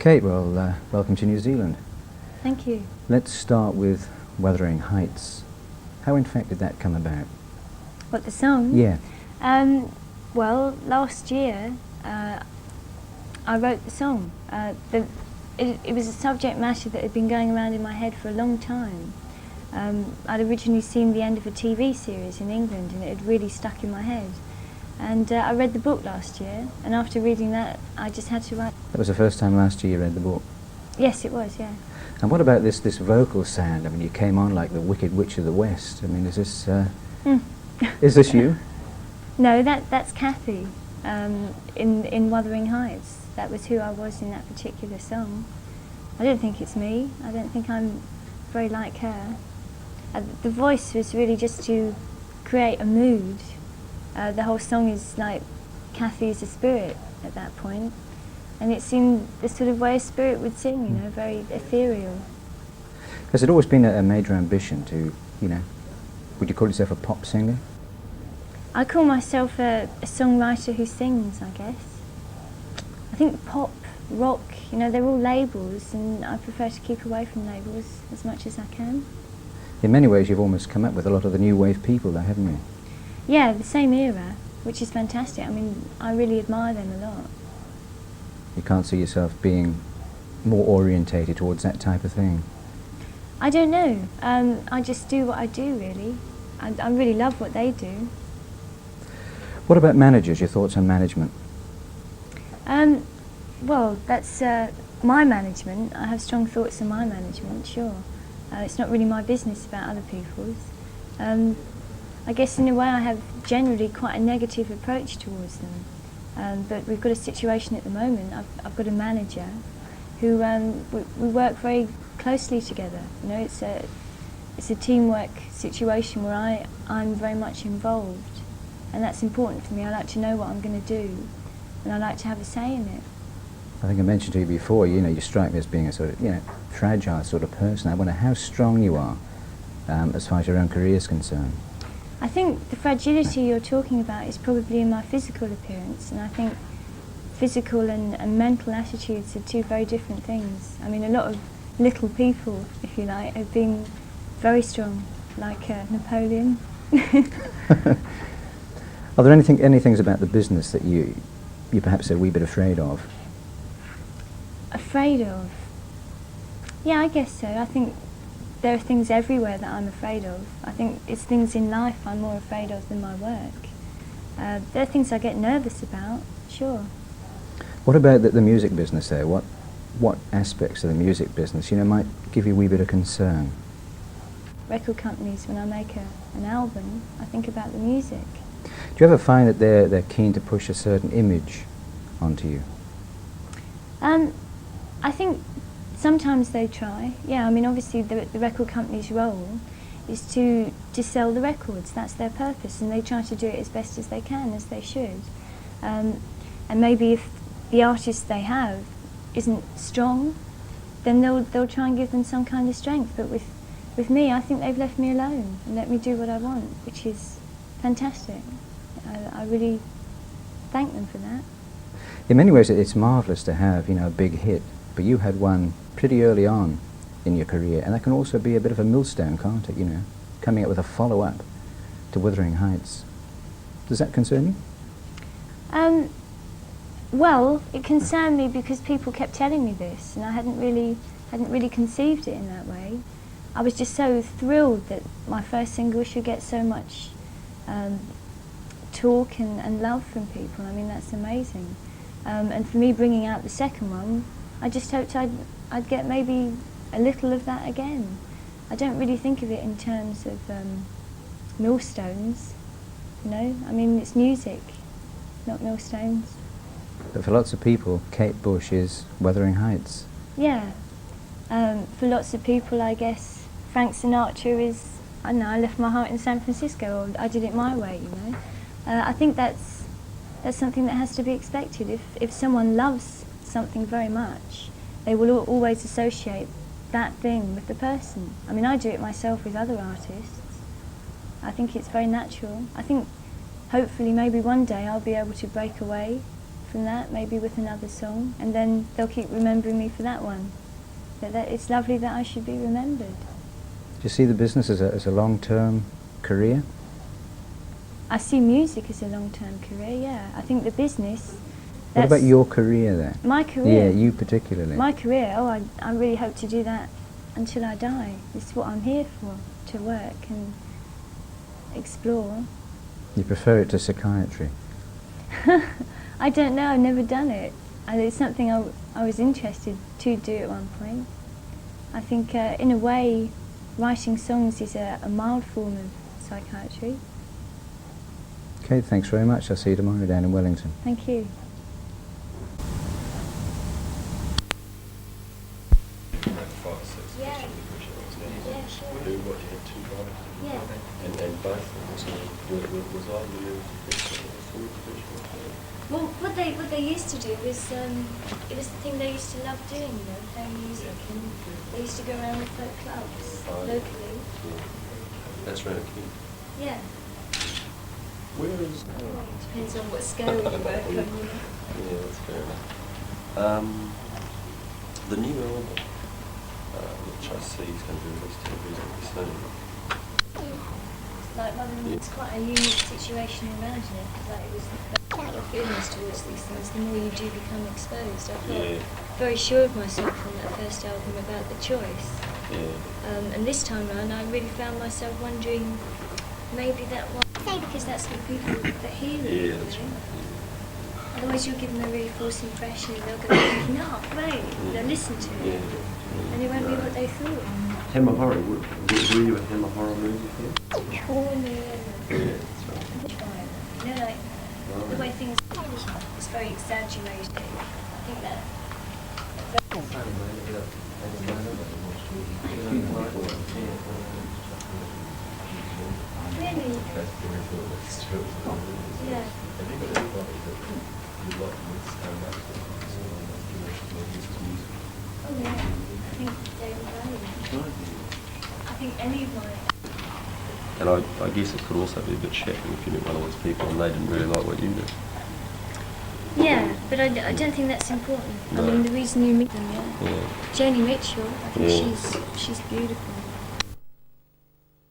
Kate, well, welcome to New Zealand. Thank you. Let's start with Wuthering Heights. How in fact did that come about? What, the song? Yeah. Well, last year I wrote the song. It was a subject matter that had been going around in my head for a long time. I'd originally seen the end of a TV series in England and it had really stuck in my head. And I read the book last year, and after reading that I just had to write. That was the first time last year you read the book? Yes, it was, yeah. And what about this vocal sound? I mean, you came on like the Wicked Witch of the West. I mean, is this is this you? No, that's Kathy in Wuthering Heights. That was who I was in that particular song. I don't think it's me. I don't think I'm very like her. The voice was really just to create a mood. The whole song is like Kathy is a spirit at that point, and it seemed the sort of way a spirit would sing, you know, very ethereal. Has it always been a major ambition to, you know, would you call yourself a pop singer? I call myself a songwriter who sings, I guess. I think pop, rock, you know, they're all labels, and I prefer to keep away from labels as much as I can. In many ways you've almost come up with a lot of the new wave people there, haven't you? Yeah, the same era, which is fantastic. I mean, I really admire them a lot. You can't see yourself being more orientated towards that type of thing? I don't know. I just do what I do, really. I really love what they do. What about managers? Your thoughts on management? Well, that's my management. I have strong thoughts on my management, sure. It's not really my business about other people's. I guess in a way I have generally quite a negative approach towards them. But we've got a situation at the moment. I've got a manager who we work very closely together. You know, it's a teamwork situation where I'm very much involved, and that's important for me. I like to know what I'm going to do, and I like to have a say in it. I think I mentioned to you before, you know, you strike me as being a sort of, you know, fragile sort of person. I wonder how strong you are as far as your own career is concerned. I think the fragility you're talking about is probably in my physical appearance, and I think physical and mental attitudes are two very different things. I mean, a lot of little people, if you like, have been very strong, like Napoleon. Are there any things about the business that you perhaps are a wee bit afraid of? Afraid of? Yeah, I guess so. I think there are things everywhere that I'm afraid of. I think it's things in life I'm more afraid of than my work. There are things I get nervous about, sure. What about the music business there? What aspects of the music business, you know, might give you a wee bit of concern? Record companies, when I make an album, I think about the music. Do you ever find that they're keen to push a certain image onto you? I think sometimes they try. Yeah, I mean, obviously the record company's role is to sell the records. That's their purpose, and they try to do it as best as they can, as they should. And maybe if the artist they have isn't strong, then they'll try and give them some kind of strength. But with me, I think they've left me alone and let me do what I want, which is fantastic. I really thank them for that. In many ways, it's marvellous to have, you know, a big hit, but you had one pretty early on in your career, and that can also be a bit of a millstone, can't it, you know, coming up with a follow-up to Wuthering Heights. Does that concern you? Well, it concerned me because people kept telling me this, and I hadn't really conceived it in that way. I was just so thrilled that my first single should get so much talk and love from people. I mean, that's amazing. And for me bringing out the second one, I just hoped I'd get maybe a little of that again. I don't really think of it in terms of millstones, you know? I mean, it's music, not millstones. But for lots of people, Kate Bush is Wuthering Heights. Yeah. For lots of people, I guess, Frank Sinatra is, I don't know, I left my heart in San Francisco, or I did it my way, you know? I think that's something that has to be expected. If someone loves something very much, they will always associate that thing with the person. I mean, I do it myself with other artists. I think it's very natural. I think hopefully maybe one day I'll be able to break away from that, maybe with another song, and then they'll keep remembering me for that one. But it's lovely that I should be remembered. Do you see the business as a long-term career? I see music as a long-term career, yeah. I think the business... What about your career then? My career? Yeah, you particularly. My career? Oh, I really hope to do that until I die. This is what I'm here for, to work and explore. You prefer it to psychiatry? I don't know, I've never done it. It's something I was interested to do at one point. I think in a way writing songs is a mild form of psychiatry. Okay, thanks very much. I'll see you tomorrow down in Wellington. Thank you. Yeah. Yeah, sure. Yeah. And both was I Well, what they used to do was it was the thing they used to love doing, you know, playing music, and they used to go around with folk clubs locally. Yeah. That's round King. Yeah. Where is? Depends on what scale you work on, you know. Yeah, that's fair enough. The new album, which I see is going to be released reasonably soon. Like, it's quite a unique situation around it, because like, it was the feelings towards these things, the more you do become exposed. I felt very sure of myself on that first album about the choice. Yeah. And this time round, I really found myself wondering, maybe that one, because that's what people that hear it. Yeah, that's right. Otherwise you're giving them a really false impression, and they'll go, no, great, they'll listen to it. Yeah. And it won't be what they thought. Hammer Horror, were you a Hammer Horror movie fan? Oh, no. Yeah, that's right. You know, like, the way things is very exaggerated. I think that... Really? Yeah. Oh yeah, I think David Bowie. I think any of mine. And I guess it could also be a bit shocking if you met one of those people and they didn't really like what you did. Yeah, but I don't think that's important. No. I mean, the reason you meet them, Yeah. Joni Mitchell, I think Yeah. she's beautiful.